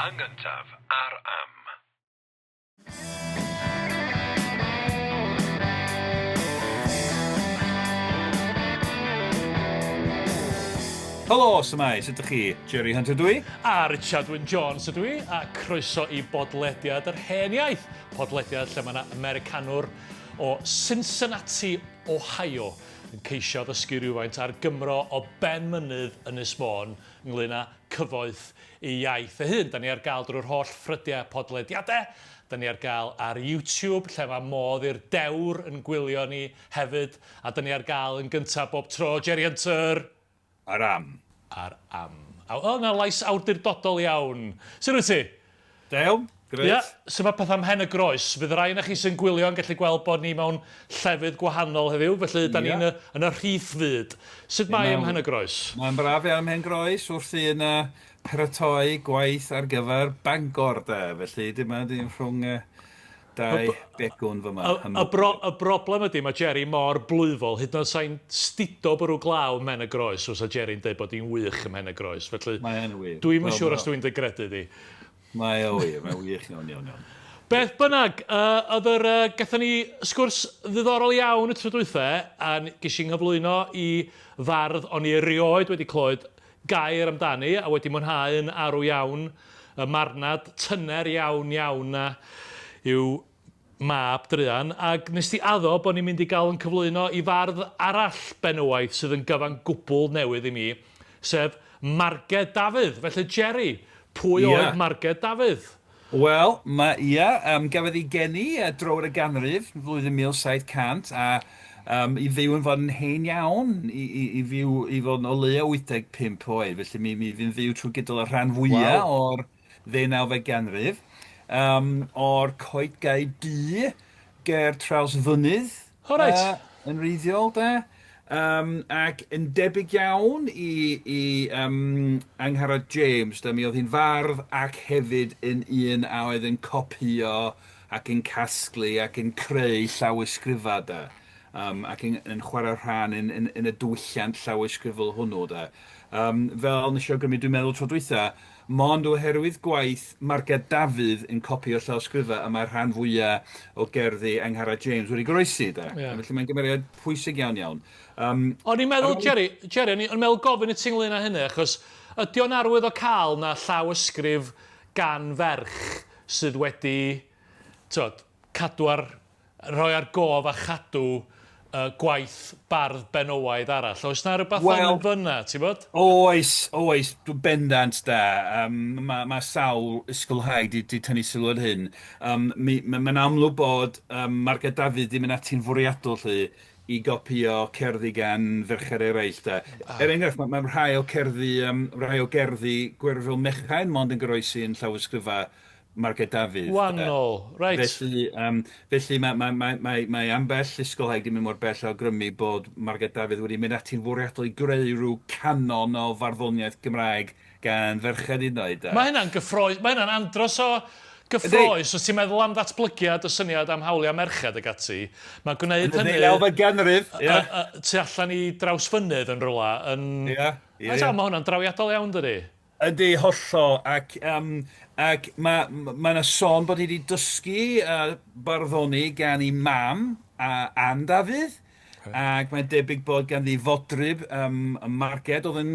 Yn gyntaf, ar am. Helo, symau, sut ydych chi? Jerry Hunter dwi. A Richard Wyn Jones ydw i, a croeso i bodlediad yr hen iaith. Podlediad lle mae yna Americanwr o Cincinnati, Ohio, yn ceisio ddysgu rhywfaint ar Gymro o ben mynydd Ynys Môn ynglŷn â cyfoeth ei iaith y hyn. Da ni ar gael drwy'r holl ffrydiau podlediadau. Da ni ar gael ar YouTube, lle mae modd i'r dewr yn gwylio ni hefyd. A da ni ar gael yn gyntaf bob tro, Jerry Hunter. Ar am. Ar am. O, na lais awdurdodol iawn. Sut wyt ti? Dew, greit. Ia, so mae pethau am hen y groes. Fydd rai na chi sy'n gwylio yn gallu gweld bod ni mewn llefydd gwahanol heddiw, felly da ni'n y rhith fyd. Sut mae am hen y groes? Mae'n braf iawn am hen groes wrth i yna paratoi gwaith ar gyfer Bangor, de. Felly dyma dim rhwng dau begwn fyma. Y broblem ydy, mae Jerry mor blwyfol, hyd yn oed sa'n stido bwrw glaw ym hen y groes, os a Jerry'n dweud bod hi'n wych ym hen y groes. Felly, mae'n wych. Dwi'n siŵr os dwi'n degredu di. Mae'n wych, iawn. Beth bynnag, gathon ni sgwrs ddiddorol iawn y tro dwythau, a ges i'n nghyflwyno i fardd o'n i erioed wedi clywed gair amdani, a wedi mwynhau yn arw iawn, y marnad tyner iawn na yw mab druan, ac nes ti addo bod ni'n mynd i gael yn cyflwyno i fardd arall benywaidd sydd yn gyfan gwbl newydd i mi, sef Marged Dafydd. Felly, Jerry, pwy oedd Marged Dafydd? Wel, gafodd ei geni dro'r y ganrif, flwyddyn 1700, a i fyw yn fod yn hen iawn, i fod yn o leia 85 oed. Felly, mi fy'n fyw trwy gydol y rhan fwyaf o'r 19eg ganrif. O'r Coetgae-du ger Trawsfynydd yn reiddiol, de. Ac yn debyg iawn i Angharad James, mi oedd hi'n fardd ac hefyd yn un a oedd yn copio ac yn casglu ac yn creu llawysgrifau, de. Ac yn chwarae rhan yn y diwylliant llawysgrifol hwnnw, de. Fel nes i awgrymu, dwi'n meddwl tro dwytha, mond oherwydd gwaith Marged Dafydd yn copio llawysgrifau a mae'r rhan fwyaf o gerddi Angharad James wedi goroesi, de. Felly mae'n gymeriad pwysig iawn. O'n i'n meddwl, Jerry, o'n i'n meddwl gofyn i ti ynglyn â hynny, achos ydy o'n arwydd o cael na llawysgrif gan ferch sydd wedi rhoi ar gof a chadw gwaith bardd benywaidd arall. Oes na rhywbeth yn fyna, ti'n bod? Oes, bendant da. Mae sawl ysgolheigiaidd di tynnu sylw ar hyn. Mae'n amlwg bod Marged Dafydd ddim yn ati'n fwriadol i gopio cerddi gan ferched eraill. Enghraifft, mae rhai o gerddi Gwerfyl Mechain mond yn goroesi yn llawysgrifau Marged Dafydd. Wannol, reit. Felly mae ambell ysgolhaig ddim yn mor bell o grymu bod Marged Dafydd wedi mynd ati'n fwriadol i greu rhyw canon o farddoniaeth Gymraeg gan ferched unwaith. Mae hynna'n andros o gyffroes, os ti'n meddwl am ddatblygiad y syniad am hawliau merched ag ati, mae'n gwneud hynny... tu allan i Trawsfynydd yn rhywle. Mae hwnna'n drawiadol iawn, dydi? Ydy, hollol, ac mae yna sôn bod hi wedi dysgu barddoni gan ei mam Ann Dafydd, ac mae'n debyg bod gan ddi fodryb Marged oedd yn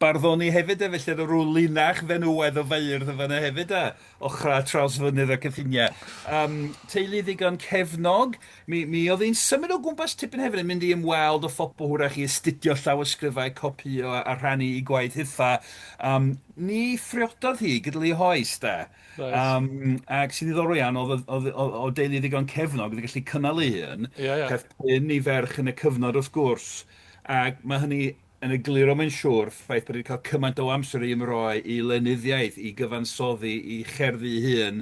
barddoni hefyd, felly oedd rhyw linach fenywedd o feirdd o fanna hefyd, ochra Trawsfynydd a Cyffiniau. Teulu ddigon cefnog, mi oedd hi'n symud o gwmpas tipyn hefyd yn mynd i ymweld o phobl hwyrach i astudio llawysgrifau, copio a rhannu i gwaith hitha. Ni ffriododd hi gyda ei hoes, da. Ac sy'n ddiddorol iawn, o deulu ddigon cefnog, wedi gallu cynnal ei hun. Cath pyn i ferch yn y cyfnod wrth gwrs. Ac mae hynny yn egluro mewn siŵr ffaith bod wedi cael cymaint o amser i ymroi i lenyddiaeth, i gyfansoddi, i cherddi hun,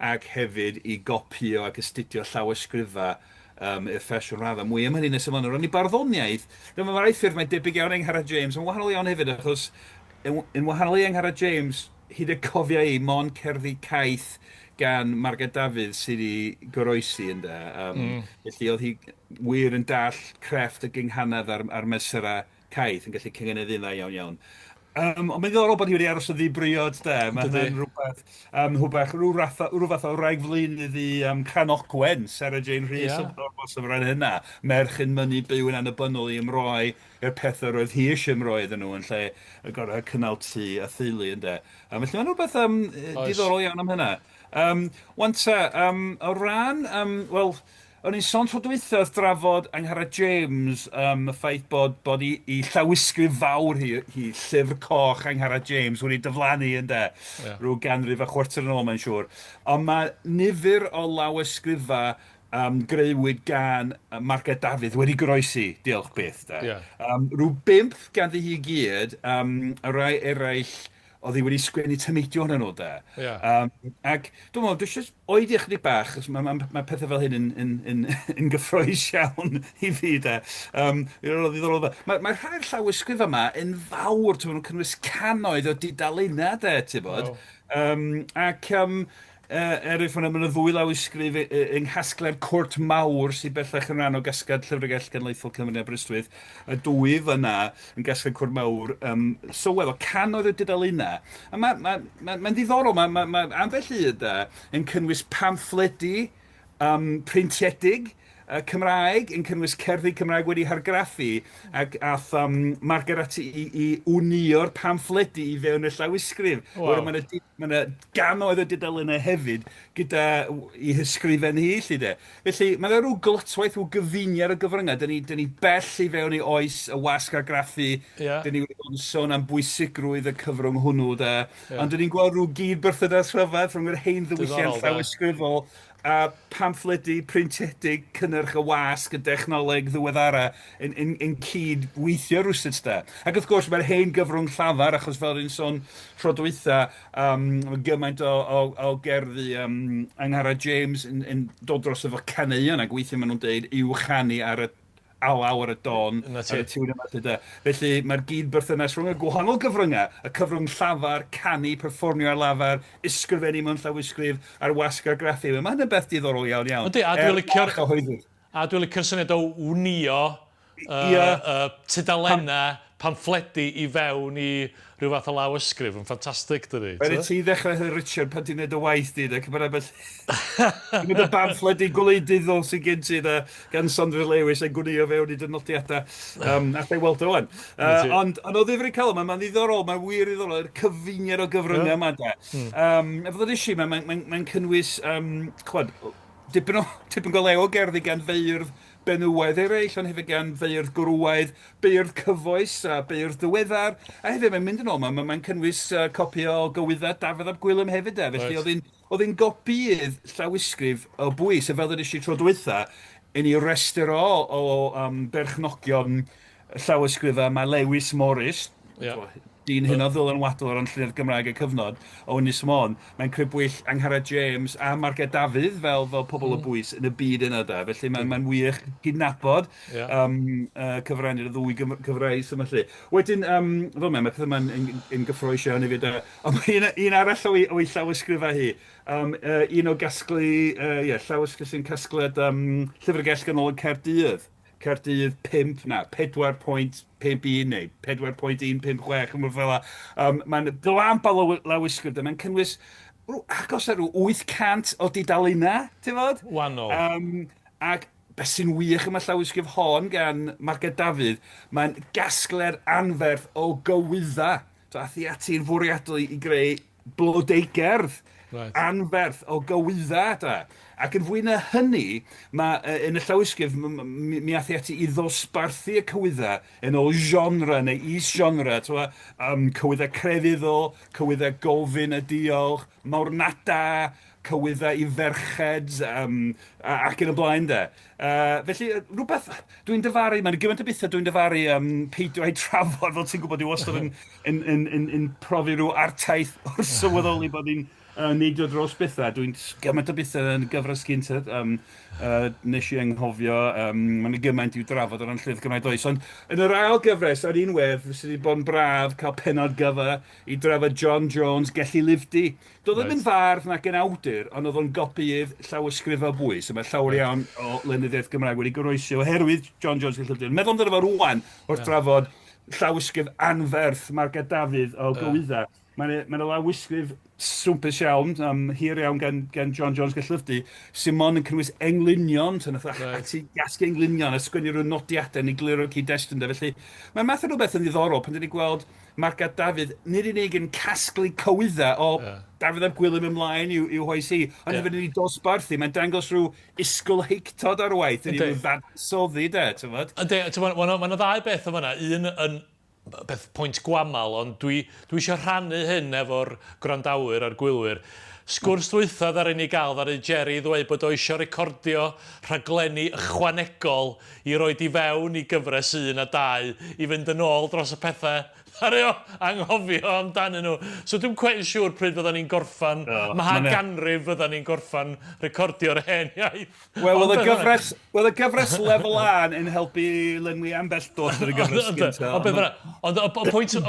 ac hefyd i gopio ac astudio llawysgrifau i'r ffasiwn raddau. Mwy am hynny nes ymlaen. Ro'n i barddoniaeth, dyma mae'r ffyrdd mae'n debyg iawn Angharad James, yn wahanol iawn hefyd, achos yn wahanol i Angharad James, hyd y cofio i mon cerddi caeth gan Marged Dafydd sydd wedi goroesi yn da. Felly oedd hi wir yn dall crefft y gynghanedd ar mesurau caeth yn gallu cyngheneddu dda iawn. Ond mae'n ddiddorol bod hi wedi aros o ddibriod, de. Mae Dydy. hynny'n rhyw fath o rhaeg flynydd i Cranogwen, Sarah Jane Rhys Ie. o'r ran hynna. Merch yn mynnu byw yn annibynnol i ymroi i'r pethau roedd hi eisiau ymroi iddyn nhw yn lle y gorau cynnal tŷ a theulu, ynddo. Felly mae'n rhywbeth Oes. diddorol iawn am hynna. Wan ta, o ran, wel, o'n i'n sôn tro dwythoedd drafod Angharad James, y ffaith bod i llawysgrif fawr hi llyfr coch Angharad James wedi diflannu ynddo, rhyw ganrif a chwarter yn ôl, mae'n siŵr. Ond mae nifer o lawysgrifau greuwyd gan Marged Dafydd wedi goroesi, diolch byth. Ie. Rhyw 5 ganddi hi i gyd, y rai eraill oedd hi wedi sgwennu tameidion yn nhw, de. Ie. Ac, dwi'n meddwl, dwi'n oedi ychydig bach, achos mae pethau fel hyn yn gyffroes iawn i fi, de. Mae rhai'r llawysgrif yma yn fawr, ti'n meddwl, nhw'n cynnwys cannoedd o dudalennau, de, ti'n bod. Eraill yma y ddwy lawysgrif yng Nghasgliad Cwrt Mawr sy'n bellach yn rhan o gasgad Llyfrgell Genedlaethol Cymru Aberystwyth. Y dwy fyna yn Gasgliad Cwrt Mawr sylweddol cannoedd o dudalennau. A mae'n ddiddorol, mae ambell un yn cynnwys pamffledi preintiedig Cymraeg yn cynnwys cerddi Cymraeg wedi hargraffu ac ath Marged ati i wnio'r pamffledi i fewn y llawysgrif. Wow. Mae yna gannoedd o dudalennau hefyd gyda i hysgrifen hi, lly de. Felly, mae yna rhyw glotwaith, rhyw gyfuniad o gyfryngau. Dyn ni bell i fewn i oes y wasg argraffu. Ie. Dyn ni wedi sôn am bwysigrwydd y cyfrwng hwnnw, de. Ond dyn ni'n gweld rhyw gyd berthynas rhyfedd rhwng yr hein ddiwylliant llawysgrifol a pamffledi preintiedig cynnyrch y wasg, y dechnoleg ddiweddara yn cyd weithio rwsyd da. Ac wrth gwrs mae'r hen gyfrwng llafar, achos fel dwi'n sôn tro dwytha, gymaint o gerddi Angharad James yn dod dros efo caneuon ac weithio maen nhw'n deud i'w chanu ar y alaw ar y don, ar y tiwn yma. Felly mae'r gyd berthynas rhwng y gwahanol gyfryngau, y cyfrwng llafar, canu, perfformio ar lafar, ysgrifennu mewn llawysgrif, a'r wasg ar graffu. Mae hynny'n beth diddorol iawn iawn. Yndi, a dwi'n licio'r syniad o wnio tudalennau pamffledi i fewn i rhyw fath o lawysgrif. Yn ffantastig, dydi? Fe ti ddechrau hy Richard pan ti'n neud y waith di, ac mae'n abell... Mynd y pamffledi gwleidyddol sy'n gen ti, gan Sondra Lewis a gwnio fewn i dynodiadau. Alla i weld o wan. Ond o ddifri cael yma, mae'n ddiddorol, mae'n wir ddiddorol, yr cyfuniad o gyfryngau yma, da. Efo ddod isi, mae'n cynnwys, dipyn go lew o gerddi gan feirdd benywaidd eraill, ond hefyd gan feirdd gwrwaidd, beirdd cyfoes a beirdd diweddar. A hefyd mae'n mynd yn ôl, mae'n cynnwys copi o gywyddau Dafydd ap Gwilym hefyd. Felly oedd hi'n gopiydd llawysgrif o bwys, a fel ddod eisiau tro dwytha, yn ei restr o berchnogion llawysgrifau mae Lewis Morris, dyn hyn o ddylanwadol ar Llenyddiaeth Gymraeg y cyfnod o Ynys Môn. Mae'n crybwyll Angharad James a Marged Dafydd fel pobl o bwys yn y byd yna, da. Felly mae'n wych gydnabod cyfrannu'r ddwy cyfraith yma lle. Wedyn, fel mae pethau yma'n yn gyffroes iawn i fi, da. Ond mae un arall o'i llawysgrifau hi. Un o gasglu, llawysgrif sy'n casgliad Llyfrgell Ganolog Caerdydd. Caerdydd 4.51 neu 4.156 yn fel yna. Mae'n glamp o lawysgrif, mae'n cynnwys agos ar 800 o dudalennau, ti'n fod? Wannol. Ac beth sy'n wych yma llawysgrif hon gan Marged Dafydd, mae'n gasgliad anferth o gywyddau. Ath i ati'n fwriadol i greu blodeugerdd anferth o gywyddau, da. Ac yn fwy na hynny, yn y llawysgrif, mi ath i ati i ddosbarthu y cywyddau yn ôl genre neu is-genre, cywyddau crefyddol, cywyddau gofyn y diolch, mawrnada, cywyddau i ferched, ac yn y blaen, da. Felly, rhywbeth, dwi'n dyfaru, mae'n gymaint o bethau dwi'n dyfaru peidio ei trafod, fel ti'n gwybod, i wastad yn profi rhyw artaith o'r sylweddoli bod ni'n neidio dros bethau. Dwi'n gymaint o bethau yn gyfres gyntaf. Nes i anghofio, mae'n gymaint i'w drafod o ran llyfr Gymraeg does. Ond yn yr ail gyfres, ar un wedd, sydd wedi bod yn braf cael pennod gyfa i drafod John Jones gellu lifdi. Doedd ddim yn fardd nac yn awdur, ond oedd o'n gopiydd llawysgrifau bwys. Mae llawer iawn o lenyddiaeth Gymraeg wedi goroesi oherwydd John Jones gellu lifdi. Meddwl amdano fo rwan wrth drafod llawysgrif anferth Marged Dafydd o Gywydda. Mae'n lawysgrif swmpus iawn, hir iawn gan John Jones Gyllyfdu, sy'n mon yn cynnwys englunion, so nath ati gasgu englunion a sgwennu rhyw nodiadau neu gliro'r cyd-destun da. Felly, mae'n math o rhywbeth yn ddiddorol pan dyn ni gweld Marged Dafydd, nid unig yn casglu cywydda o Dafydd ap Gwilym ymlaen i'w hoes hi, ond hefyd yn ei dosbarthu, mae'n dangos rhyw ysgolheictod ar waith, yn rhyw ddadansoddi, de, ti'n fod? Mae'n ddau beth o fanna, un yn beth pwynt gwamal, ond dwi eisiau rhannu hyn efo'r gwrandawyr a'r gwylwyr. Sgwrs dwytha ddaren ni gael ddaru Jerry ddweud bod o eisiau recordio rhaglenni ychwanegol i roed i fewn i gyfres 1 a 2 i fynd yn ôl dros y pethau ddaru o anghofio amdanyn nhw. So dwi'n cwe'n siŵr pryd fyddan ni'n gorffan, ganrif fyddan ni'n gorffan recordio'r hen iaith. Wel, oedd y gyfres lefel A yn helpu lenwi ambell dos yn y gyfres gyntaf. Ond y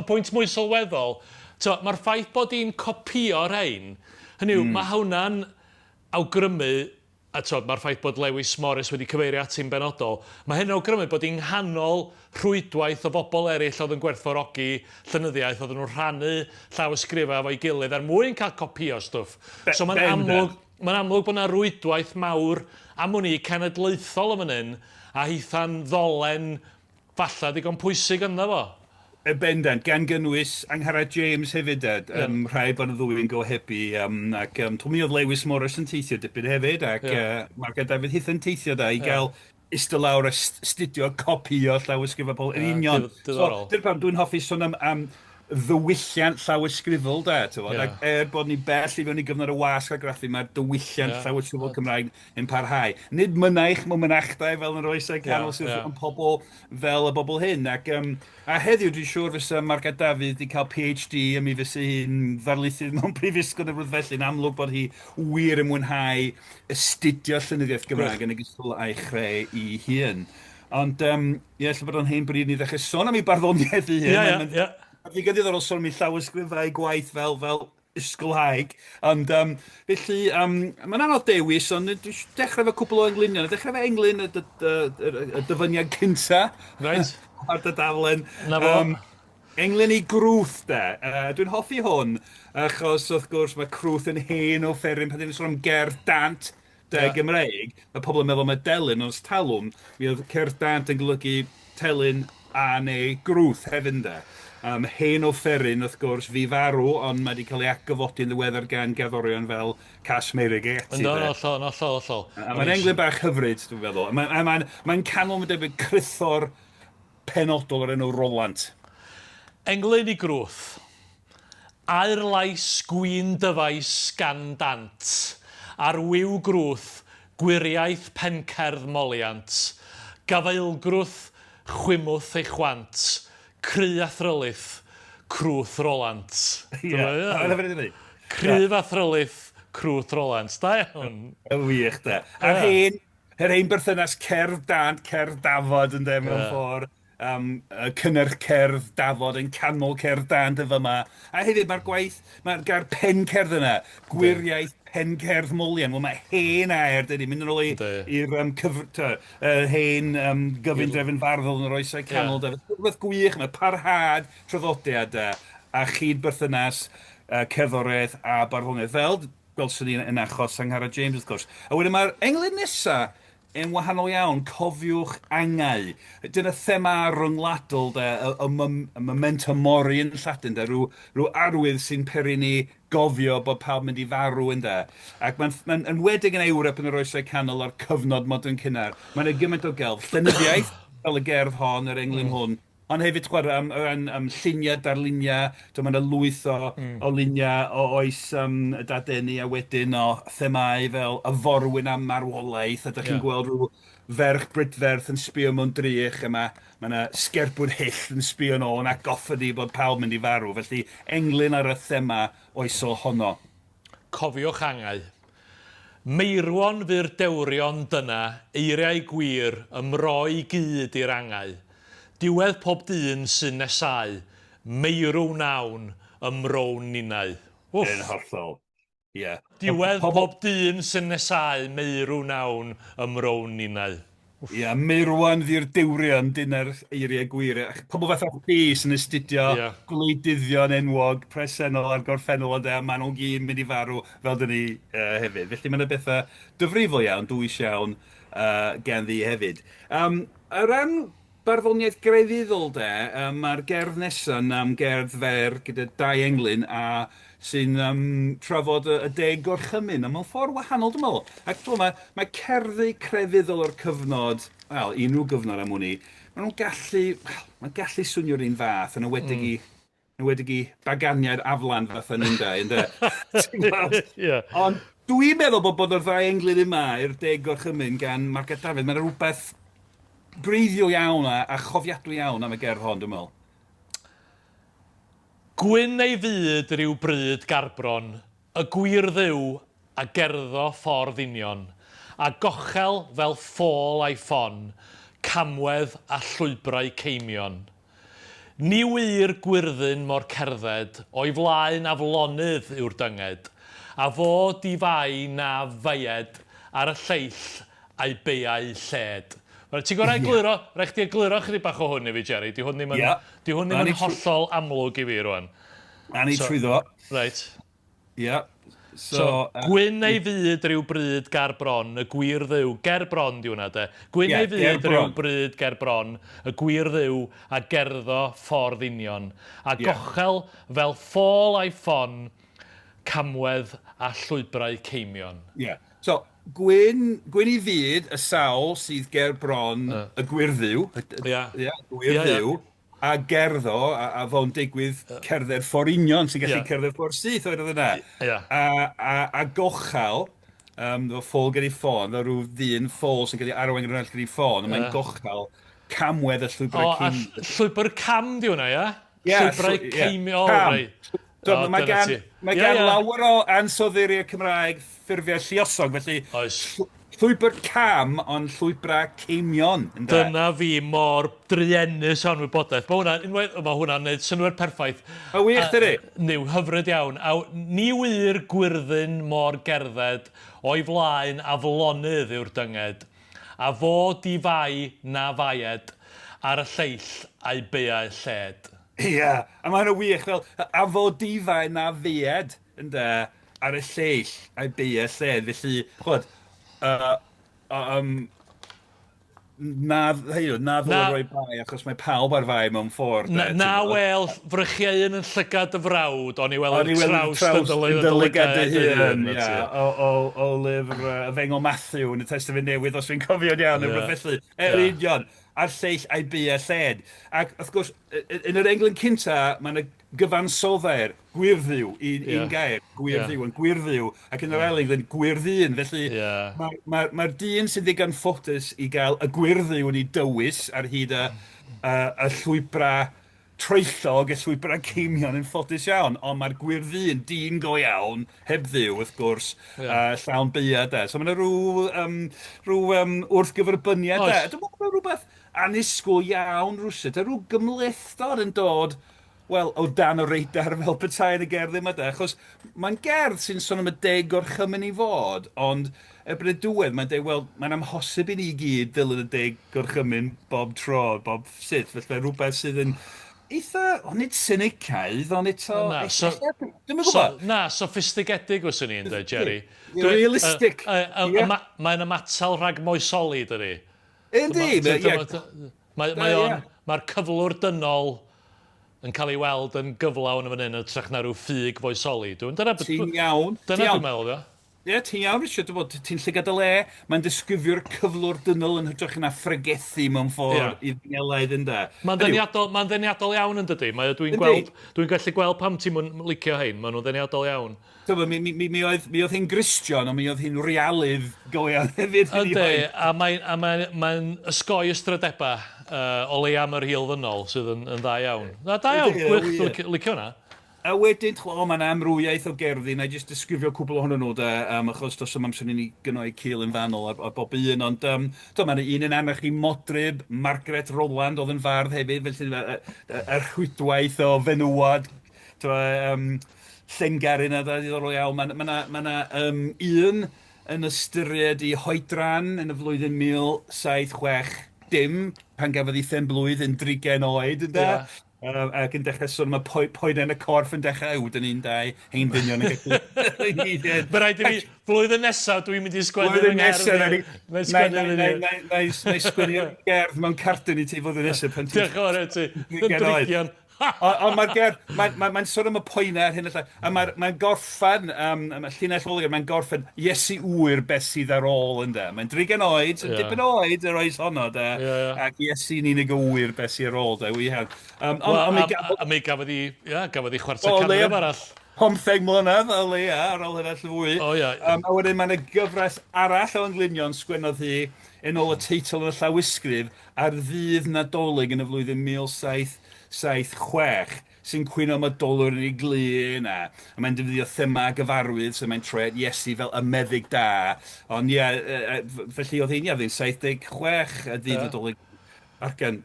pwynt mwy sylweddol, mae'r ffaith bod hi'n copio'r hein, hynny yw, mae hwnna'n awgrymu, a mae'r ffaith bod Lewis Morris wedi cyfeirio ati'n benodol, mae hyn awgrymu bod hi'n nghanol rhwydwaith o bobl eraill oedd yn gwerthfawrogi llenyddiaeth, oedd nhw'n rhannu llawysgrifau efo'i gilydd, er mwyn cael copio stwff. So mae'n amlwg bod yna rhwydwaith mawr am hwnni cenedlaethol yn fan hyn, a hitha'n ddolen falla digon pwysig ynddo fo. Y bendant, gan gynnwys Angharad James hefyd, rhai bod y ddwy'n gohebu, ac mi oedd Lewis Morris yn teithio dipyn hefyd, ac Marged Dafydd Hyth yn teithio da i gael ista lawr a studio copio llawysgrifau pobl yn union. Dy'r pan dwi'n hoffi sôn am ddiwylliant llawysgrifol, da, ac bod ni bell i fewn i gyfnod y wasg a graffu, mae'r ddiwylliant llawysgrifol Cymraeg yn parhau. Nid mynaich, mae mynachdau fel yn yr oesau canol sydd yn pobl fel y bobl hyn. A heddiw dwi'n siŵr fysa Marged Dafydd wedi cael PhD a mi fysa hi'n ddarlithydd mewn prifysgol neu rwyd felly, yn amlwg bod hi wir yn mwynhau astudio llenyddiaeth Gymraeg yn ogystal â'i chreu ei hun. Ond, lle bod o'n hen bryd ni ddechrau sôn am ei barddoniaeth ei hun. Fi gyda ddorol sôn am ei llawysgrifau gwaith fel ysgolhaig. Ond felly, mae'n anodd dewis, ond dwi'n dechrau fe cwbl o englunion. Dechrau fe englyn y dyfyniad cynta ar dy daflen. Englyn i grwth, de. Dwi'n hoffi hwn, achos wrth gwrs mae crwth yn hen o fferin, pan dwi'n sôn am gerdd dant Gymreig. Mae pobl yn meddwl mae delyn o'r talwm. Mi oedd cerdd dant yn golygu telyn a neu grwth hefyd, de. Hen o fferin, wrth gwrs, fi farw, ond mae wedi cael ei agofodi yn ddiweddar gan gerddorion fel Cas Meirig ac ati. Hollol. Mae'n englyn bach hyfryd, dwi'n feddwl. Mae'n canol yn debyg crythor penodol o'r enw Rolant. Englyn i grwth. A'r lais gwyn dyfais gan dant. Ar wiw grwth, gwiriaeth pencerdd moliant. Gafailgrwth, chwymwth ei chwant. Cry a thrylyth, crwth rolant. Cryf a thrylyth, crwth rolant. Da iawn. Y wych, da. A'r hen berthynas cerdd dant, cerdd dafod yn mewn ffordd. Cynnyrch cerdd dafod yn canol cerdd dant y fyma. A hefyd mae'r gwaith, mae'r gair pen cerdd yna, gwiriaeth pen cerdd molian. Wel, mae hen air, dydy, mynd yn ôl i'r hen gyfundrefn farddol yn yr oesau canol. Rhywbeth gwych, mae parhad traddodiad a chyd berthynas cerddoriaeth a barddoniaeth. Fel gwelson ni yn achos Angharad James, wrth gwrs. A wedyn mae'r englyn nesaf yn wahanol iawn, cofiwch angau. Dyna thema ryngwladol, y memento mori yn Lladin, rhyw arwydd sy'n peri ni gofio bod pawb mynd i farw yn da. Ac mae'n enwedig yn Ewrop yn yr oesau canol o'r cyfnod modern cynnar. Mae'n gymaint o gelf. Llenyddiaeth, fel y gerdd hon, yr englyn hwn. Ond hefyd, am lluniau, darluniau, mae'n lwyth o luniau o oes dadenu a wedyn o themau fel y forwyn am marwolaeth. A da chi'n gweld rhyw ferch brydferth yn sbio mewn drych, a mae yna sgerbwyd hyll yn sbio nôl yn agoffi bod pawb mynd i farw. Felly, englyn ar y thema oesol honno. Cofiwch angau. Meirwon fy'r dewrion dyna, eiriau gwir, ymroi gyd i'r angau. Diwedd pob dyn sy'n nesau, meirw nawn, ymrown ninau. Yn hollol, ie. Diwedd pob dyn sy'n nesau, meirw nawn, ymrown ninau. Ia, meirwan ddi'r diwrion, dyna'r eiriau gwir. Pobl fatha chi sy'n astudio Ie. gwleidyddion enwog presennol a'r gorffennol o de, maen nhw'n gyd mynd i farw fel dyn ni hefyd. Felly mae'n bethau dyfrifol iawn, dwys iawn gen ddi hefyd. O ran barddoniaeth grefyddol de, mae'r gerdd nesaf am gerdd fer gyda dau englyn a sy'n trafod y deg gorchymyn, a mewn ffordd wahanol, dwi'n meddwl. Ac dwi'n meddwl, mae cerddi crefyddol o'r cyfnod, wel, unrhyw gyfnod am hwnni, maen nhw'n gallu, mae'n gallu swnio'r un fath, yn ywedig i baganiad aflan fath yn ynda, ynddo? Ti'n gweld? Ie. Ond dwi'n meddwl bod o'r ddau englyn yma i'r deg gorchymyn gan Marged Dafydd, mae'n rhywbeth breiddiol iawn a chofiadwy iawn am y gerdd hon, dwi'n meddwl. Gwyn ei fyd ryw bryd garbron, y gwir dduw a gerddo ffordd union, a gochel fel ffôl a'i ffon, camwedd a llwybrau ceimion. Ni wir gwyrddyn mor cerdded, o'i flaen aflonydd yw'r dynged, a fod i fai na feied ar y lleill a'i beiau lled. Ti'n gorau egluro, rhaid chdi egluro chydig bach o hwn i fi, Jerry. Di hwn ddim yn hollol amlwg i fi rwan. A ni trwyddo. Reit. Ie. Gwyn ei fyd ryw bryd ger bron, y gwir dduw, ger bron di hwnna de. Gwyn ei fyd ryw bryd ger bron, y gwir dduw a gerddo ffordd union. A gochel fel ffôl a'i ffon, camwedd a llwybrau ceimion. Ie. So, gwyn i fyd y sawl sydd ger bron y gwir dduw. Gwir dduw. A gerddo, a fo'n digwydd cerdded ffordd union sy'n gallu cerdded ffordd syth oedd yna. A gochal, ffôl gyda'i ffôn, fel rhyw ddyn ffôl sy'n cael ei arwain gyda'n gyda'i ffôn, ond mae'n gochal camwedd y llwybrau ceimion. O, a llwybr cam di hwnna, ia? Llwybrau ceimion, cam. Mae gan lawer o ansoddeiriau Cymraeg ffurfiau lluosog, felly llwybr cam ond llwybrau ceimion. Dyna fi mor driennus o'n wybodaeth. Mae hwnna'n neud synwyr perffaith. A wych, dydi? Niw, hyfryd iawn. Ni wir gwyrddyn mor gerdded o'i flaen aflonydd yw'r dynged, a fod i fai na faied ar y lleill a'i beiau lled. Ie, a mae hwnna wych fel, a fod i fai na feied ar y lleill a'i beiau lled. Felly, chod, na ddod roi bai achos mae pawb ar fai mewn ffordd. Na wel frychiau yn llygad y frawd, ond i weld y traws yn dylygad y hun. O lyfr y Fengol Matthew yn y Testament Newydd, os fi'n cofio'n iawn yn felly. Union, a'r lleill a'i beiau lled. Ac, wrth gwrs, yn yr englyn cynta, mae'n gyfansoddau'r gwyrddiw, un gair, gwyrddiw, ac yn yr ail englyn, gwyrddi'n. Felly, mae'r dyn sy'n ddigon ffodus i gael y gwyrddiw yn ei dywys ar hyd y llwybrau troellog, y llwybrau ceimion yn ffodus iawn, ond mae'r gwyrddi'n dyn go iawn, heb ddiw, wrth gwrs, llawn beiau de. So mae'n rhyw wrthgyferbyniad de. Dwi'n meddwl rhywbeth anusgwyl iawn rwsyd, a rhyw gymlethdod yn dod o dan o reidar fel petai yn y gerdd yma de, achos mae'n gerdd sy'n sôn am y deg gorchymyn i fod, ond erbyn y diwedd mae'n dweud, wel, mae'n amhosib i ni gyd dilyn y deg gorchymyn bob tro, bob sydd, felly rhywbeth sydd yn eitha, nid synicaidd, ond eto... Dwi'n gwybod. Na, sophistigedig wrthyn ni'n dweud, Jerry. Realistic. Mae'n ymatal rhag moesoli, dydi? Yndi. Mae'r cyflwr dynol yn cael ei weld yn gyflawn yn fan hyn, yn trach na rhyw ffug foesoli. Ti'n iawn. Dyna dwi'n meddwl, ia? Ie, ti'n iawn, Richard. Ti'n llygad y le, mae'n disgrifio'r cyflwr dynol yn hytrach yna ffregethu mewn ffordd i ddengelaid ynddo. Mae'n ddeniadol iawn yn dydy. Dwi'n gallu gweld pam ti'n licio hein. Mae'n ddeniadol iawn. Mi oedd hi'n Gristion, ond mi oedd hi'n realydd go iawn hefyd. Ynddi, a mae'n ysgoi ystrydeba o leia am yr hil ddynol sydd yn dda iawn. Na, da iawn, gwych, licio hwnna. A wedyn, mae'n amrwyaeth o gerddi, na i jyst disgrifio cwbl ohonyn nhw, achos dos yma amser ni gynnau cil yn fanol ar bob un, ond mae'n un yn anach i Modryb, Margaret Rowland oedd yn fardd hefyd, felly yr chwydwaith o fenywod, Llengarin a diddorol iawn. Mae yna un yn ystyried I hoedran yn y flwyddyn 1760 pan gafodd ei themblwydd yn 30 oed, ynda? Ie. Ac yn dechrau sôn, mae poeden y corff yn dechrau, dyn ni'n dau, hein dynion yn gallu. Mae rhaid I fi, flwyddyn nesaf, dwi'n mynd I sgwennu Flwyddyn yng nesaf, Nghaerdydd. na i sgwennu'r gerdd mewn cartyn I ti flwyddyn nesaf. Diolch yn fawr ti. Yn drigion. Ond mae'r gerdd, mae'n sôn am y poenau ar hyn allan, a mae'n gorffan, mae llinell olygydd, mae'n gorffan Iesu ŵyr beth sydd ar ôl ynddo. Mae'n 30 oed, yn dipyn oed yr oes honno, da. Ac Iesu'n unig o ŵyr beth sydd ar ôl, da, wyhan. A mi gafodd I chwarter canrif arall. 15 mlynedd o leia ar ôl hynny fwy. O ia. A wedyn mae'n y gyfres arall o englynion sgwennodd hi yn ôl y teitl yn y llawysgrif ar ddydd Nadolig yn y flwyddyn 1776 sy'n cwyno am y dolwr yn ei glyn a mae'n defnyddio thema gyfarwydd so mae'n tred Iesu fel y meddyg da ond felly oedd hi'n 76 y ddydd Nadolig argan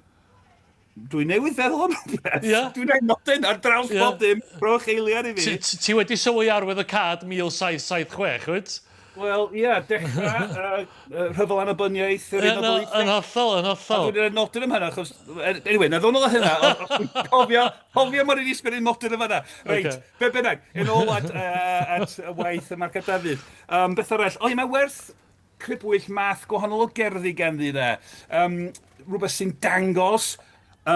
Dwi'n newydd feddwl am rhywbeth. Dwi'n neud nodyn ar draws bob dim. Rhowch eiliad I fi. Ti wedi sylwi arwydd y cad 1776, wyt? Wel, dechrau rhyfel annibyniaeth yr un o ddwyth. Yn hollol. A dwi'n neud nodyn am hynna, achos... Anyway, na ddonol o hynna. Cofio mor i sgwennu nodyn am hynna. Reit, be bynnag. Yn ôl at y waith y Marged Dafydd. Beth arall. Mae werth crybwyll math gwahanol o gerddi ganddi da. Rhywbeth sy'n dangos y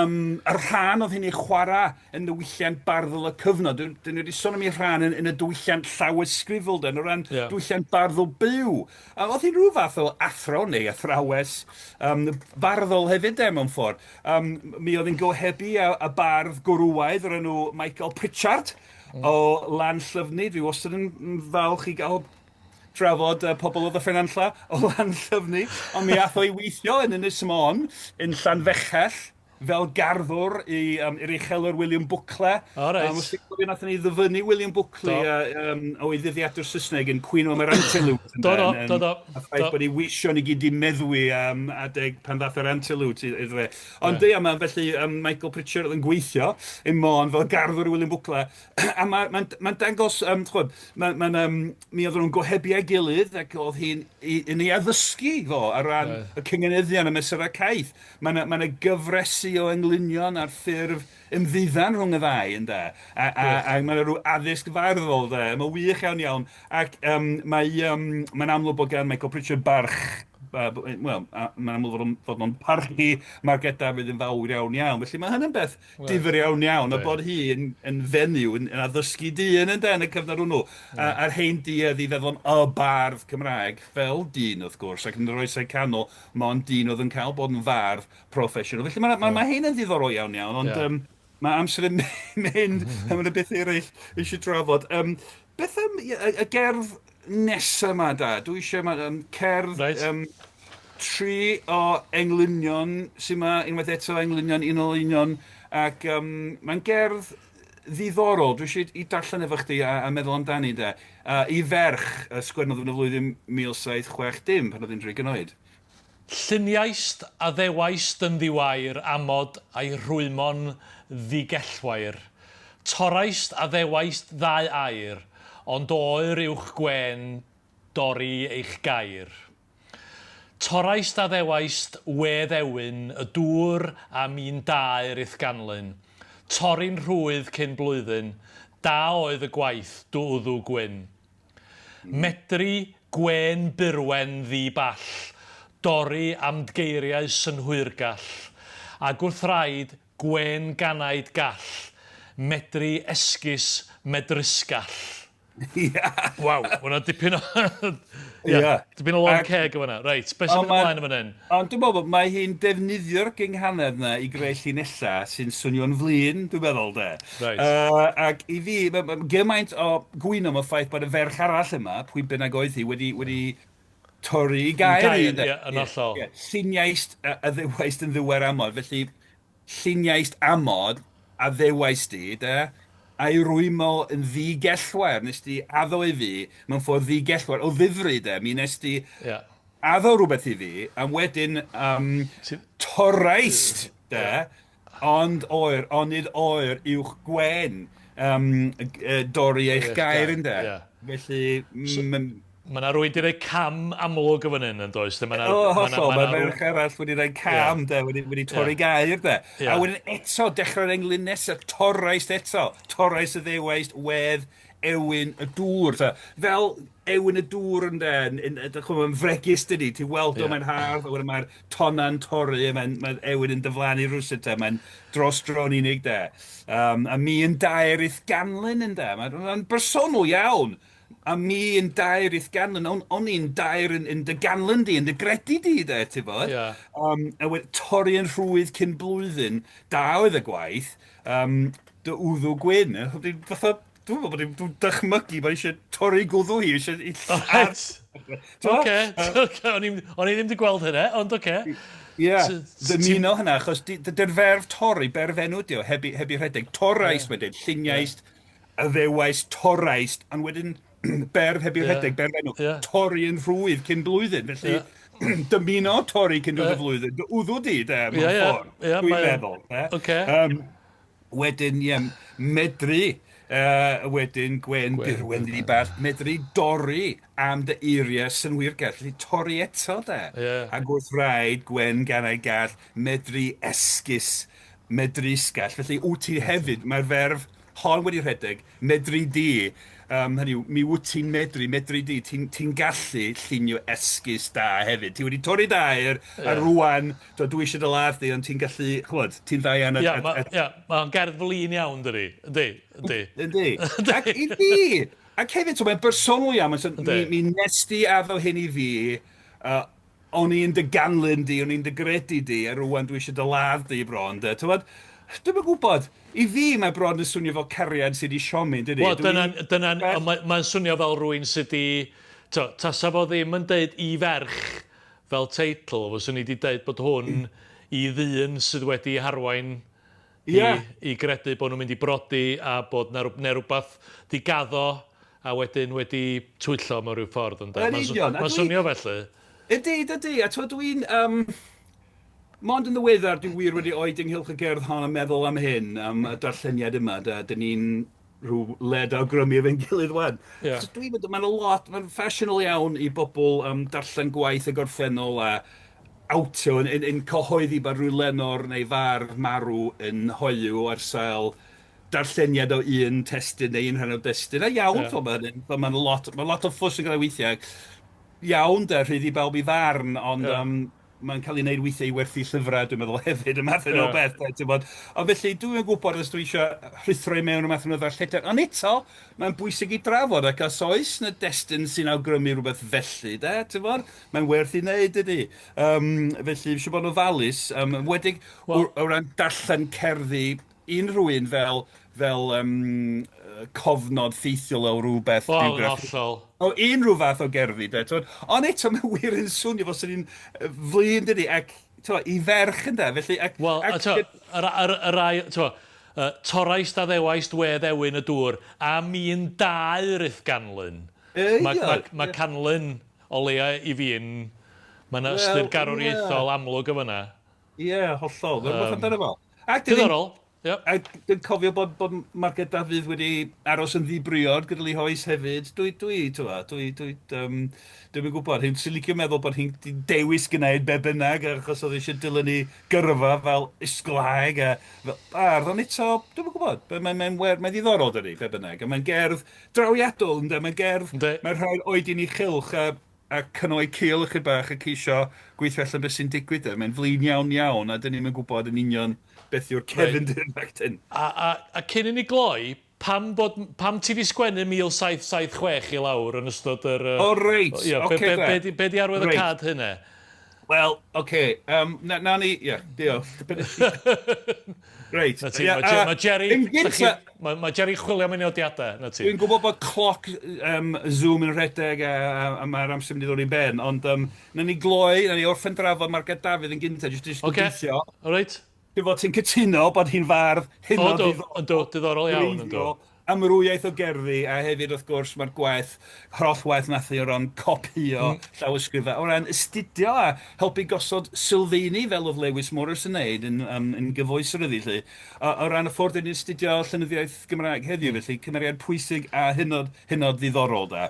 rhan oedd hynny chwarae yn dywylliant barddol y cyfnod. Dyn ni wedi sôn am ei rhan yn y dywylliant llawysgrifol, yn o ran dywylliant barddol byw. Oedd hi'n rhyw fath o athro neu athrawes barddol hefyd mewn ffordd. Mi oedd hi'n gohebu y bardd gwrwaidd o'r enw Michael Pritchard o Lanllyfni. Dwi wastad yn falch I gael trafod pobl oedd y ffenanlla o Lanllyfni. Ond mi ath o'i weithio yn Ynys Môn, yn Llanfechell, fel garddwr i'r uchelwr William Buckley. O, reit. Nath ni ddyfynu William Buckley o'i ddyddiadwr Saesneg yn cwyno am yr antelwt. Do. A ffaith bod I wisio ni gyd I meddwi adeg pan ddath yr antelwt I ddre. Ond felly Michael Pritchard yn gweithio yn Môn fel garddwr William Buckley. A mae'n dangos, mi oedd nhw'n gohebu ei gilydd ac oedd hi'n ei addysgu fo ar ran y cyngeneddion y mesurau-caeth. Mae'n gyfresu o englynion ar ffurf ymddiddan rhwng y ddau, ynda. A mae'n rhyw addysg farddol, da. Mae'n wych iawn. Ac mae'n amlwg bod gan Michael Pritchard barch, mae'n amlwg fod nhw'n parchu Marged Dafydd yn fawr iawn. Felly mae hynny'n beth difyr iawn, a bod hi yn fenyw, yn addysgu dyn yn y cyfnod hwnnw. A'r hein duedd I feddwl y bardd Cymraeg fel dyn, wrth gwrs, ac yn yr oesau canol, mae'n dyn oedd yn cael bod yn fardd proffesiynol. Felly mae hein yn ddiddorol iawn, ond mae amser yn mynd, a mae'n beth eraill eisiau drafod. Beth am y gerdd nesaf yma, da? Dwi eisiau cerdd tri o englynion sy'n yma, unwaith eto englynion, unol union, ac mae'n gerdd ddiddorol. Dwi eisiau I darllen efo chdi a meddwl amdani, da. I ferch, sgwennodd yn y flwyddyn 1760, pan oedd hi'n 30 oed. Lluniaist a ddewaist yn ddiwair amod a'i rhwymon ddigellwair. Toraist a ddewaist ddau air, ond oer uwch gwen dorri eich gair. Toraist a ddewaist wedd ewyn, y dŵr a mi'n dair i'th ganlyn. Torri'n rhwydd cyn blwyddyn, da oedd y gwaith dwddw gwyn. Medru gwen byrwen ddi ball, dorri am geiriau synhwyrgall, ac wrth rhaid gwen ganaid gall, medru esgus medrysgall. Waw, hwnna dipyn o... dipyn o long keg o hwnna. Reit, beth sy'n mynd ymlaen am hynny? Ond dwi'n meddwl, mae hi'n defnyddio'r gynghanedd yna I greu llinella sy'n swnio'n flin, dwi'n meddwl, de. Ac I fi, gymaint o gwyn am y ffaith bod y ferch arall yma, pwy bynnag oedd hi, wedi torri I gair. Yn hollol. Lluniaist a ddewaist yn ddiwer amod, felly lluniaist amod a ddewaist I, de, a'i rwymo yn ddigellwair. Nes di addo I fi mewn ffordd ddigellwair o ddifri, de. Mi nes di addo rhywbeth I fi, a wedyn toraist, de, ond oer, onid oer uwch gwen dorri eich gair, de. Felly... Mae yna rwy'n di gwneud cam amlwg o fan hyn yn does? Hollol, mae merch arall wedi gwneud cam, wedi torri gair, de. A wedyn eto, dechrau'r englyn nesaf, torraist eto. Torraist y ddewaist, wedd, ewyn y dŵr. Fel ewyn y dŵr yn yn fregus dydi, ti'n weld o mae'n hardd, a wedyn mae'r tona'n torri, mae ewyn yn dyflannu rwysyd, mae'n dros dron unig, de. A mi yn dair eith ganlyn yn de, mae'n bersonol iawn. A mi yn dair eith ganlyn, o'n i'n dair yn dy ganlyn di, yn dy gredu di, de, ti'n bod? A wedi torri yn rhwydd cyn blwyddyn, da oedd y gwaith, dy wddw gwyn, fatha, dwi'n meddwl bod i'n dychmygu, mae eisiau torri gwddw hi, eisiau... Oce, o'n i ddim wedi gweld hynny, ond oce. Dymuno hynna, achos dy'r ferf torri, berfenw di o, heb i rhedeg, torraist wedyn, lluniaist, y ddewaist, torraist, ond wedyn berf heb i'r rhedeg, berfenw, torri yn rhwydd cyn blwyddyn, felly dymuno torri cyn dod y flwyddyn, dy wddw di, de, mewn ffordd, dwi'n meddwl. Wedyn, medru, wedyn Gwen Dirwen wedi bach, medru dorri am dy eiriau synwyrgell, felly torri eto, de. Ac wrth rhaid Gwen gan ei gall, medru esgus, medru sgall, felly wyt ti hefyd, mae'r ferf hon wedi rhedeg, medru di, hynny yw, mi wyt ti'n medru di, ti'n gallu llunio esgus da hefyd. Ti wedi torri dair, a rwan, dwi eisiau dy ladd di, ond ti'n gallu, chwod, ti'n ddau an... Mae'n gerdd flin iawn, dydi? Yndi. Ac i fi, ac hefyd, mae'n bersonol iawn, mi nesti addo hyn i fi, o'n i'n dy ganlyn di, o'n i'n dy gredu di, a rwan dwi eisiau dy ladd di bron, dwi'n gwybod, i fi mae bron yn swnio fel cariad sydd wedi siomi, dydy? Wel, mae'n swnio fel rwy'n sydd wedi... Tasa fo ddim yn deud i ferch fel teitl, fyswn i wedi deud bod hwn i ddyn sydd wedi harwain i gredu bod nhw'n mynd i brodi a bod na rhywbeth di gaddo a wedyn wedi twyllo mewn rhyw ffordd. Mae'n swnio felly. Ydy, a dwi'n... Mond yn ddiweddar, dwi'n wir wedi oed ynghylch y gerdd hon a meddwl am hyn, am y darlleniad yma, dyn ni'n rhyw led awgrymu efo'n gilydd wan. So dwi'n meddwl, mae'n ffasiynol iawn i bobl darllen gwaith y gorffennol a awtio yn cyhoeddi bod rhyw lenor neu fardd marw yn hoiw ar sail darlleniad o un testyn neu un rhan o destyn. A iawn, mae'n lot o ffws yn cael ei weithiau. Iawn, rhydd i bawb i farn, ond... mae'n cael ei wneud weithiau i werthu llyfrau, dwi'n meddwl hefyd, y math yno beth. Ond felly, dwi'n gwybod os dwi eisiau rhythro i mewn y math yno ddarllediad. Ond eto, mae'n bwysig i drafod, ac os oes na destyn sy'n awgrymu rhywbeth felly, mae'n werth i wneud, ydy. Felly, eisiau bod yn ofalus, wedig o ran darllen cerddi unrhywun fel cofnod ffeithiol o rhywbeth hollol. O unrhyw fath o gerddi, de. Ond eto mae wir yn swnio fel sy'n flin, dydi, ac i ferch yn da, felly... Wel, y rai, torraist a ddewaist wedd ewyn y dŵr, a mi yn dair eith ganlyn. Mae canlyn o leia i fi'n, mae'n ystyr garwriaethol amlwg o fyna. Hollol, rhywbeth amdano fo. Diddorol. A dwi'n cofio bod Marged Dafydd wedi aros yn ddibriod gyda li hoes hefyd. Dwi'n gwybod, sy'n licio meddwl bod hi'n dewis gwneud be bynnag achos oedd eisiau dilyn ni gyrfa fel ysgolhaig a fel bardd, ond eto, dwi'n gwybod, mae'n ddiddorol dydi, be bynnag. A mae'n gerdd drawiadol, mae'n gerdd, mae'n rhai oed i ni chylch a cynnoi cil ychydig bach ac eisiau gweithio allan beth sy'n digwydd. Mae'n flin iawn a dyn ni'n gwybod yn union beth yw'r cefndir back then. A cyn i ni gloi, pam ti wedi sgwennu 1776 i lawr yn ystod yr... reit, oce. Be di arwydd y cad hynny? Wel, oce, na ni, diolch. Reit. Mae Jerry chwilio am unodiadau, na ti. Dwi'n gwybod bod cloc Zoom yn rhedeg a mae'r amser mynd i ddod i ben, ond na ni gloi, na ni orffen drafod Marged Dafydd yn gyntaf, jyst gobeithio. Reit. Dwi'n fod ti'n cytuno bod hi'n fardd hynod diddorol iawn. amrwywaith o gerddi, a hefyd, wrth gwrs, mae'r gwaith, holl waith nath i o ran copio llawysgrifau, o ran astudio a helpu gosod sylfaeni fel oedd Lewis Morris yn neud yn gyfoes yr yddi, lle. O ran y ffordd ni'n astudio llenyddiaeth Gymraeg heddiw, felly cymeriad pwysig a hynod ddiddorol, da.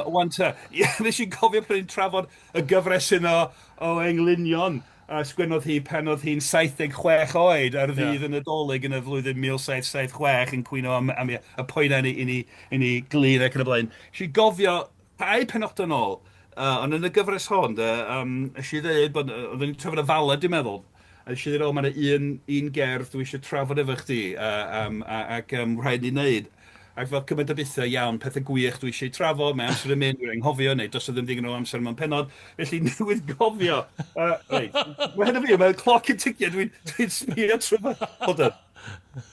Wan ta, nes i'n cofio pryd ni'n trafod y gyfres yno o englunion, a sgwennodd hi pan oedd hi'n 76 oed ar ddydd yn Nadolig yn y flwyddyn 1776 yn cwyno am y poenau i ni glin ac yn y blaen. Si gofio rhai penodau nôl, ond yn y gyfres hon, ys i ddweud bod oedden ni'n trafod y falad, dwi'n meddwl. A ys i ddweud, mae yna un gerdd dwi eisiau trafod efo chdi ac rhaid ni'n neud. Ac fel cymaint o bethau iawn, pethau gwych dwi eisiau trafod, mae amser yn mynd, dwi'n anghofio, neu dos o ddim digon o amser mewn Pennod. Felly newydd gofio. Mae hynny fi, mae'r cloc yn ticio, dwi'n sbio trwy fod yn.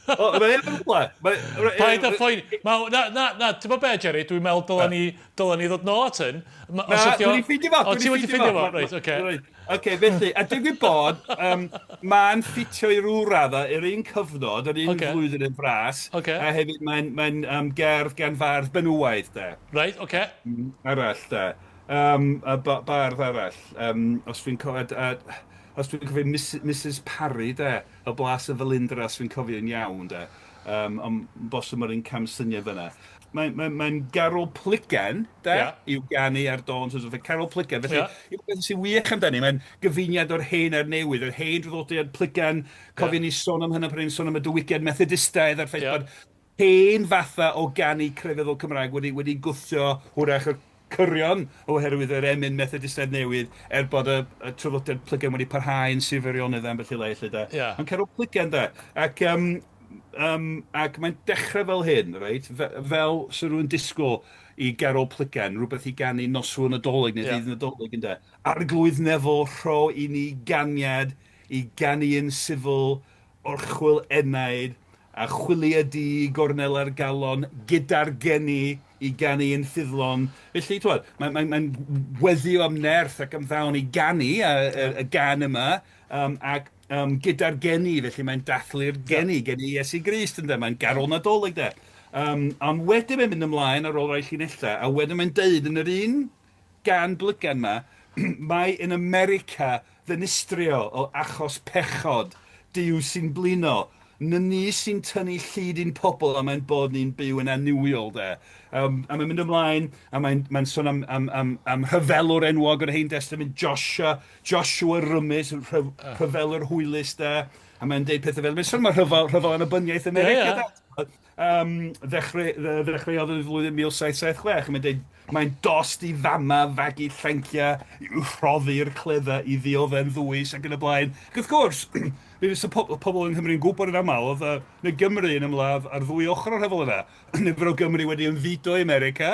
Mae e'n rhywle. Paid a phoen. Na, ti'n bod be, Jerry? Dwi'n meddwl dylen ni ddod nôl at hyn. Na, dwi'n ffindio fo. O, ti wedi ffindio fo, reit, oce. Oce, felly, a dwi'n gwybod, mae'n ffitio i rhyw radda i'r un cyfnod, yr un flwyddyn yn fras, a hefyd mae'n gerdd gan fardd benywaidd, de. Reit, oce. Arall, de. Bardd arall. Os dwi'n cofio Mrs Parry, de, o blas y Felindra, os dwi'n cofio'n iawn, de. Ond bos yma'r un cam syniad fyna. Mae'n garol pligen, i'w ganu ar don, so fe carol pligen. Felly, yw beth sy'n wych amdani, mae'n gyfuniad o'r hen a'r newydd, yr hen draddodiad pligen, cofio ni sôn am hynny, pan ni'n sôn am y dywygiad methodistaidd, a'r ffaith bod hen fatha o ganu crefyddol Cymraeg wedi gwthio hwrach yr cyrion oherwydd yr emyn methodistaidd newydd bod y traddodiad pligen wedi parhau'n sifirionydd am beth i le, lle da. Mae'n carol pligen, da. Ac mae'n dechrau fel hyn, right? Fel sy'n rhywun disgwyl i garol pligen, rhywbeth i ganu noswyl Nadolig neu ddydd Nadolig, ynddo. Arglwydd nefol rho i ni ganiad, i ganu yn sifil, orchwyl enaid, a chwiliadu i gornel ar galon, gyda'r geni i ganu yn ffyddlon. Felly, mae'n weddio am nerth ac am ddawn i ganu y gan yma, ac gyda'r geni, felly mae'n dathlu'r geni Iesu Grist, ynddo, mae'n garol Nadolig, de. Ond wedyn mae'n mynd ymlaen ar ôl rai llinella, a wedyn mae'n deud yn yr un gan blygan yma, mae yn America ddinistrio o achos pechod, Duw sy'n blino, na ni sy'n tynnu llyd i'n pobl a mae'n bod ni'n byw yn aniwiol, de. A mae'n mynd ymlaen, a mae'n sôn am rhyfelwr enwog o'r Hen Testament, Joshua Rymus, rhyfelwr hwylus, de. A mae'n deud pethau fel, mae'n sôn am rhyfel annibyniaeth America, de. Ddechreuodd yn y flwyddyn 1776, a mae'n deud, mae'n dost i fama, fagu llancia, i'w rhoddi'r cledda i ddiodde'n ddwys ac yn y blaen. Ac wrth gwrs, bydd y pobl yng Nghymru'n gwybod yn aml, oedd y Gymru yn ymladd ar ddwy ochr o'r rhyfel yna. Nifer o Gymru wedi ymfudo i America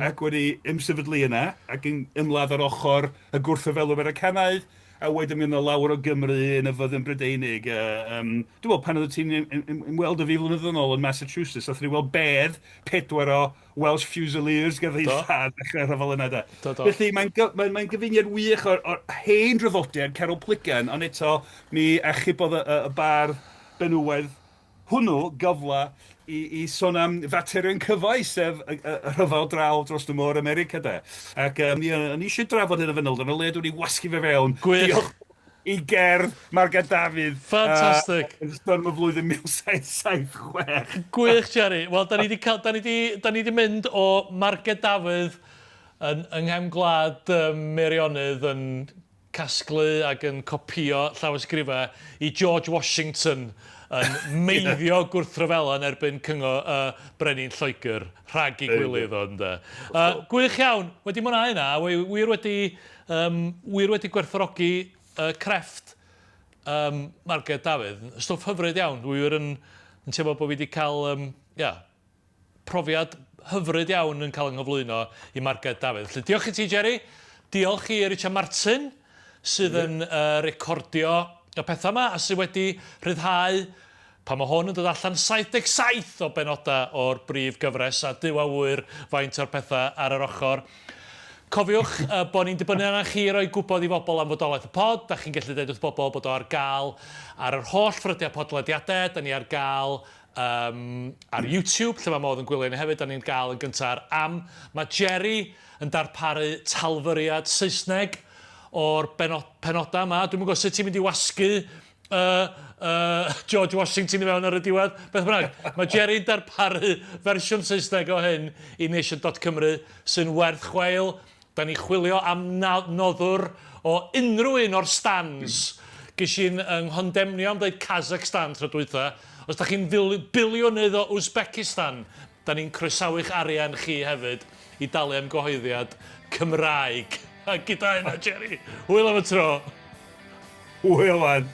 ac wedi ymsefydlu yna ac yn ymladd ar ochr y gwrthryfelwr Americanaidd, a wedyn mi yna lawer o Gymru yn y fyddin Brydeinig. Dwi'n meddwl pan oedd ti'n ymweld y fi flynyddoedd yn ôl yn Massachusetts, oedd ni weld bedd 4 o Welsh Fusiliers gyda'i lladd dechrau'r rhyfel yna. Felly mae'n gyfuniad wych o'r hen draddodiad Carol Pligan, ond eto mi achubodd y bardd benywaidd hwnnw gyfle i sôn am faterion cyfoes, sef y rhyfel draw dros y môr America, de. Ac ni eisiau drafod hyn y fynol, ond o le dwi'n wasgu fe fewn. Diolch i gerdd Marged Dafydd. Ffantastig. Yn ystod am y flwyddyn 1776. Gwych, Jerry. Wel, da ni di mynd o Marged Dafydd yng nghefn gwlad Meirionydd yn casglu ac yn copio llawysgrifau i George Washington yn meiddio gwrthryfela yn erbyn cyngor Brenin Lloegr, rhag i gwylydd o'n de. Gwych iawn, wedi mwynhau hynna, wir wedi gwerthorogi crefft Marged Dafydd. Stwff hyfryd iawn, wir yn teimlo bod fi wedi cael profiad hyfryd iawn yn cael yng nghyflwyno i Marged Dafydd. Felly, diolch i ti, Jerry. Diolch i Richard Martin, sydd yn recordio y pethau yma, a sydd wedi rhyddhau pan mae hwn yn dod allan 77 o benodau o'r brif gyfres, a dyw a wyr faint o'r pethau ar yr ochr. Cofiwch bod ni'n dibynnu arna chi roi gwybod i bobl am fodolaeth y pod. Da chi'n gallu dweud wrth bobl bod o ar gael ar yr holl ffrydiau podlediadau. Da ni ar gael ar YouTube, lle mae modd yn gwylio ni hefyd, da ni'n gael yn gyntaf am. Mae Jerry yn darparu talfyriad Saesneg o'r penodau yma. Dwi'n gwybod sut ti'n mynd i wasgu George Washington i mewn ar y diwedd. Beth bynnag, mae Jerry'n darparu fersiwn Saesneg o hyn i nation.cymru sy'n werth chweil. Da ni chwilio am noddwr o unrhyw un o'r stands. Ges i'n nghondemnio am dweud Kazakhstan tro dwytha. Os da chi'n bilionydd o Uzbekistan, da ni'n croesawu'ch arian chi hefyd i dalu am gyhoeddiad Cymraeg. A gyda yna, Jerry. Hwyl am y tro. Hwyl, man.